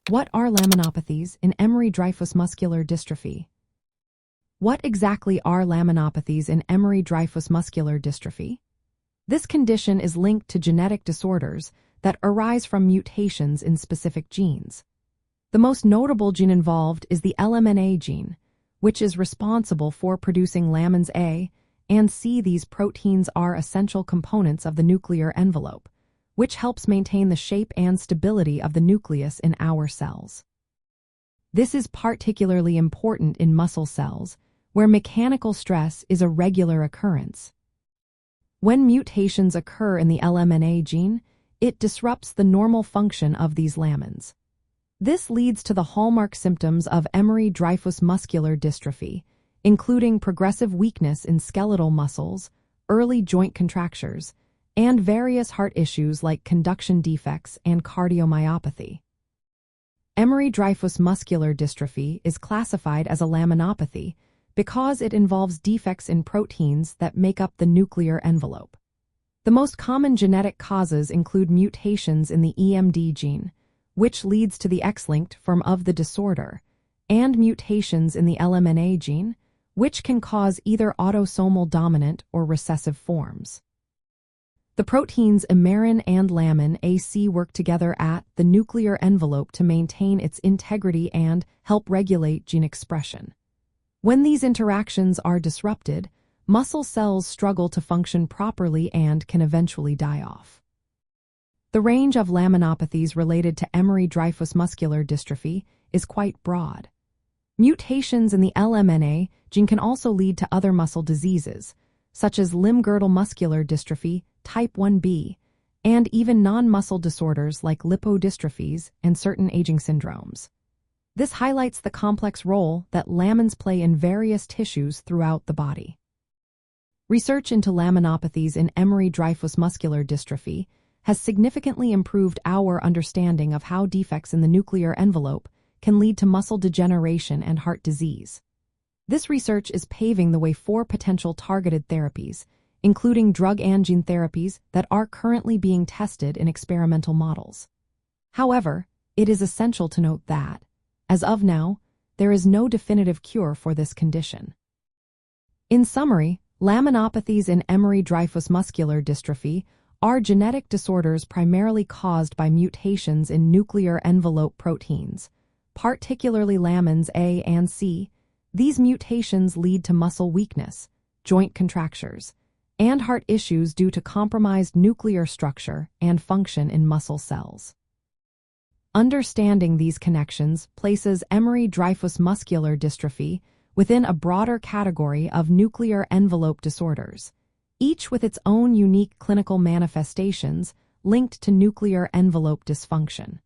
What are laminopathies in Emery-Dreifuss Muscular Dystrophy? What exactly are laminopathies in Emery-Dreifuss Muscular Dystrophy? This condition is linked to genetic disorders that arise from mutations in specific genes. The most notable gene involved is the LMNA gene, which is responsible for producing lamins A and C. These proteins are essential components of the nuclear envelope, which helps maintain the shape and stability of the nucleus in our cells. This is particularly important in muscle cells, where mechanical stress is a regular occurrence. When mutations occur in the LMNA gene, it disrupts the normal function of these lamins. This leads to the hallmark symptoms of Emery-Dreifuss muscular dystrophy, including progressive weakness in skeletal muscles, early joint contractures, and various heart issues like conduction defects and cardiomyopathy. Emery-Dreifuss muscular dystrophy is classified as a laminopathy because it involves defects in proteins that make up the nuclear envelope. The most common genetic causes include mutations in the EMD gene, which leads to the X-linked form of the disorder, and mutations in the LMNA gene, which can cause either autosomal dominant or recessive forms. The proteins emerin and lamin AC work together at the nuclear envelope to maintain its integrity and help regulate gene expression. When these interactions are disrupted, muscle cells struggle to function properly and can eventually die off. The range of laminopathies related to Emery-Dreifuss muscular dystrophy is quite broad. Mutations in the LMNA gene can also lead to other muscle diseases, such as limb-girdle muscular dystrophy, type 1B, and even non-muscle disorders like lipodystrophies and certain aging syndromes. This highlights the complex role that lamins play in various tissues throughout the body. Research into laminopathies in Emery-Dreifuss muscular dystrophy has significantly improved our understanding of how defects in the nuclear envelope can lead to muscle degeneration and heart disease. This research is paving the way for potential targeted therapies, including drug and gene therapies that are currently being tested in experimental models. However, it is essential to note that, as of now, there is no definitive cure for this condition. In summary, laminopathies in Emery-Dreifuss muscular dystrophy are genetic disorders primarily caused by mutations in nuclear envelope proteins, particularly lamins A and C. These mutations lead to muscle weakness, joint contractures, and heart issues due to compromised nuclear structure and function in muscle cells. Understanding these connections places Emery-Dreifuss muscular dystrophy within a broader category of nuclear envelope disorders, each with its own unique clinical manifestations linked to nuclear envelope dysfunction.